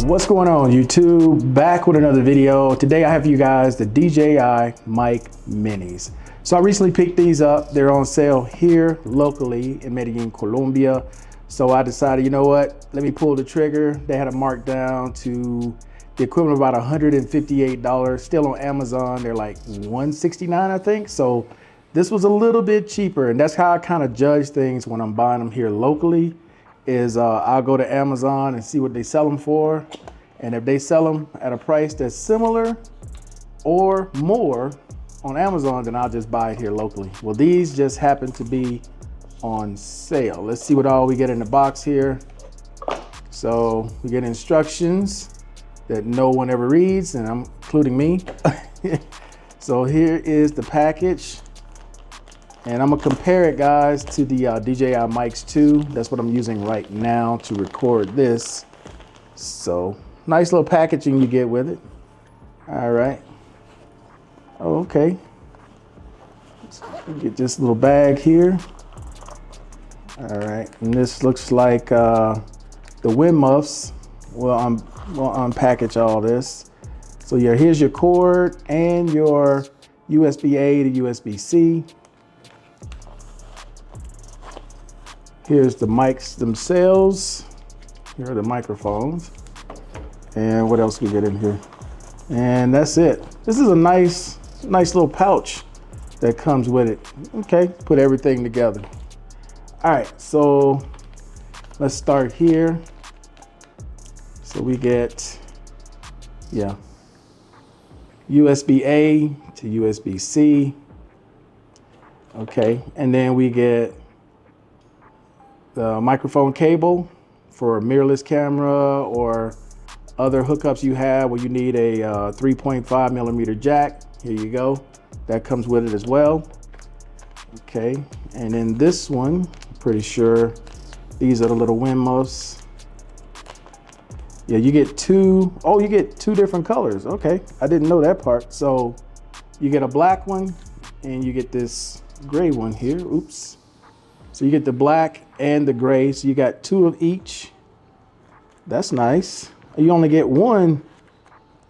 What's going on, YouTube? Back with another video. Today I have for you guys the DJI Mic Minis. So I recently picked these up. They're on sale here locally in Medellin, Colombia. So I decided, you know what? Let me pull the trigger. They had a markdown to the equivalent of about $158. Still on Amazon, they're like $169, I think. So this was a little bit cheaper, and that's how I kind of judge things when I'm buying them here locally. I'll go to Amazon and see what they sell them for. And if they sell them at a price that's similar or more on Amazon, then I'll just buy it here locally. Well, these just happen to be on sale. Let's see what all we get in the box here. So we get instructions that no one ever reads, and I'm including me. So here is the package. And I'm gonna compare it, guys, to the DJI Mics 2. That's what I'm using right now to record this. So nice little packaging you get with it. All right. Oh, okay. Let's get this little bag here. All right, and this looks like the wind muffs. We'll unpackage all this. So yeah, here's your cord and your USB-A to USB-C. Here's the mics themselves. Here are the microphones. And what else we get in here? And that's it. This is a nice little pouch that comes with it. Okay, put everything together. All right, so let's start here. So we get, yeah, USB-A to USB-C. Okay, and then we get the microphone cable for a mirrorless camera or other hookups you have where you need a 3.5 millimeter jack. Here you go. That comes with it as well. Okay, and then this one, I'm pretty sure these are the little wind muffs. Yeah, you get two different colors. Okay, I didn't know that part. So you get a black one and you get this gray one here. Oops. So you get the black and the gray. So you got two of each. That's nice. You only get one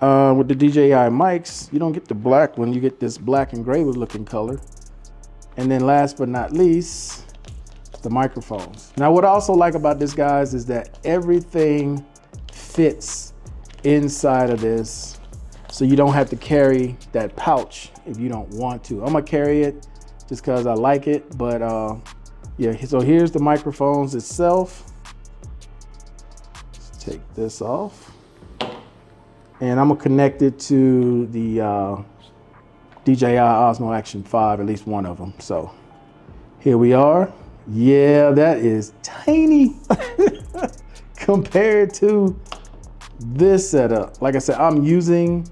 with the DJI mics. You don't get the black one. You get this black and gray looking color. And then last but not least, the microphones. Now what I also like about this, guys, is that everything fits inside of this. So you don't have to carry that pouch if you don't want to. I'm gonna carry it just because I like it, but yeah, so here's the microphones itself. Let's take this off. And I'm gonna connect it to the DJI Osmo Action 5, at least one of them. So here we are. Yeah, that is tiny compared to this setup. Like I said, I'm using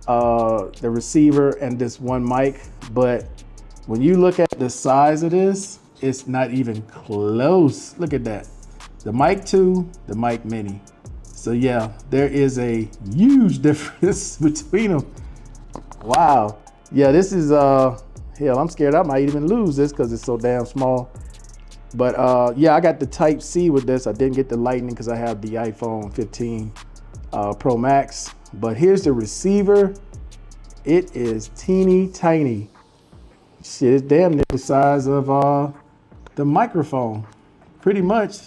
the receiver and this one mic, but when you look at the size of this, it's not even close. Look at that. The Mic 2, the Mic Mini. So yeah, there is a huge difference between them. Wow. Yeah, this is, hell, I'm scared I might even lose this because it's so damn small. But yeah, I got the Type C with this. I didn't get the Lightning because I have the iPhone 15 Pro Max. But here's the receiver. It is teeny tiny. Shit, it's damn near the size of the microphone, pretty much.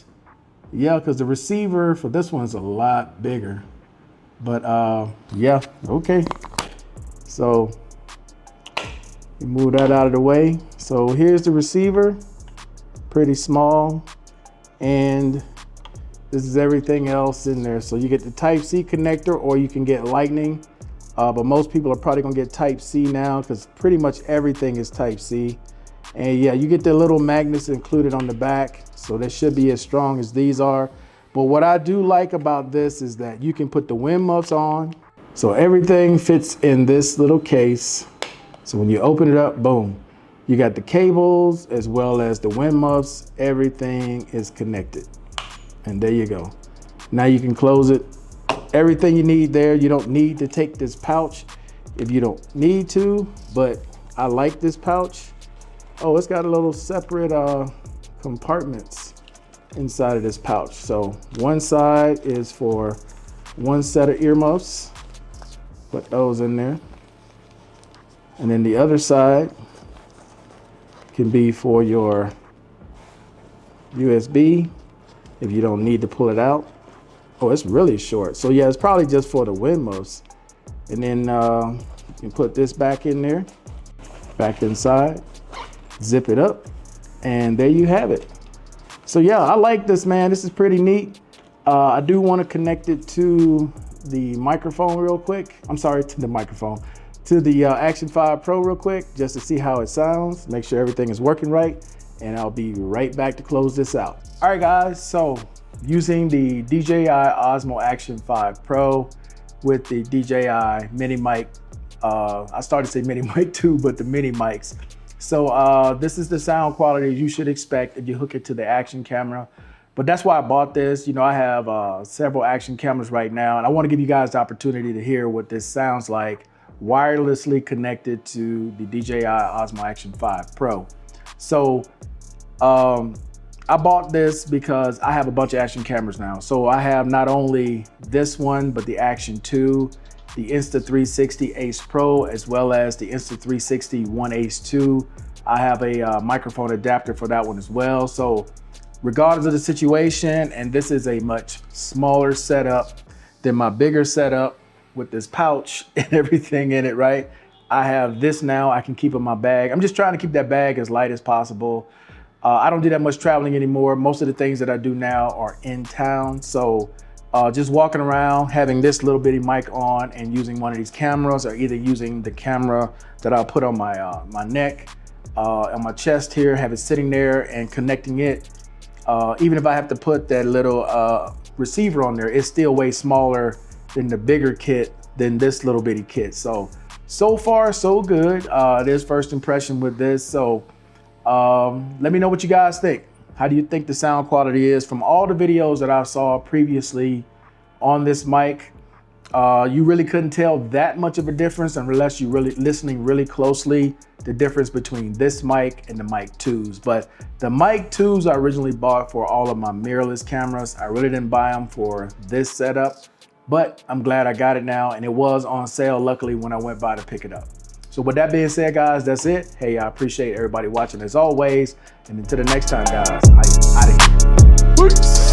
Yeah, because the receiver for this one's a lot bigger. But yeah, okay. So you move that out of the way. So here's the receiver, pretty small. And this is everything else in there. So you get the Type-C connector, or you can get Lightning. But most people are probably gonna get Type-C now because pretty much everything is Type-C. And yeah, you get the little magnets included on the back. So they should be as strong as these are. But what I do like about this is that you can put the wind muffs on. So everything fits in this little case. So when you open it up, boom, you got the cables as well as the wind muffs. Everything is connected. And there you go. Now you can close it. Everything you need there. You don't need to take this pouch if you don't need to, but I like this pouch. Oh, it's got a little separate compartments inside of this pouch. So one side is for one set of earmuffs. Put those in there. And then the other side can be for your USB if you don't need to pull it out. Oh, it's really short. So yeah, it's probably just for the wind muffs. And then you can put this back in there, back inside, zip it up, and there you have it. So yeah, I like this, man. This is pretty neat. I do want to connect it to the microphone real quick. I'm sorry, to the microphone, to the Action 5 Pro real quick, just to see how it sounds, make sure everything is working right, and I'll be right back to close this out. All right, guys, so using the DJI Osmo Action 5 Pro with the DJI mini mic, I started to say mini mic too, but the mini mics. So this is the sound quality you should expect if you hook it to the action camera. But that's why I bought this. You know, I have several action cameras right now, and I want to give you guys the opportunity to hear what this sounds like wirelessly connected to the DJI Osmo Action 5 Pro. So I bought this because I have a bunch of action cameras now. So I have not only this one, but the Action 2, the Insta360 Ace Pro, as well as the Insta360 One Ace 2. I have a microphone adapter for that one as well. So regardless of the situation, and this is a much smaller setup than my bigger setup with this pouch and everything in it, right? I have this now, I can keep in my bag. I'm just trying to keep that bag as light as possible. I don't do that much traveling anymore. Most of the things that I do now are in town. So just walking around, having this little bitty mic on and using one of these cameras, or either using the camera that I'll put on my, my neck, on my chest here, have it sitting there and connecting it. Even if I have to put that little receiver on there, it's still way smaller than the bigger kit, than this little bitty kit. So far, so good. There's first impression with this. So let me know what you guys think. How do you think the sound quality is from all the videos that I saw previously on this mic? You really couldn't tell that much of a difference unless you're really listening really closely, the difference between this mic and the mic 2s. But the mic 2s I originally bought for all of my mirrorless cameras. I really didn't buy them for this setup, but I'm glad I got it now, and it was on sale luckily when I went by to pick it up. So with that being said, guys, that's it. Hey, I appreciate everybody watching as always, and until the next time, guys, I'm out of here. Peace.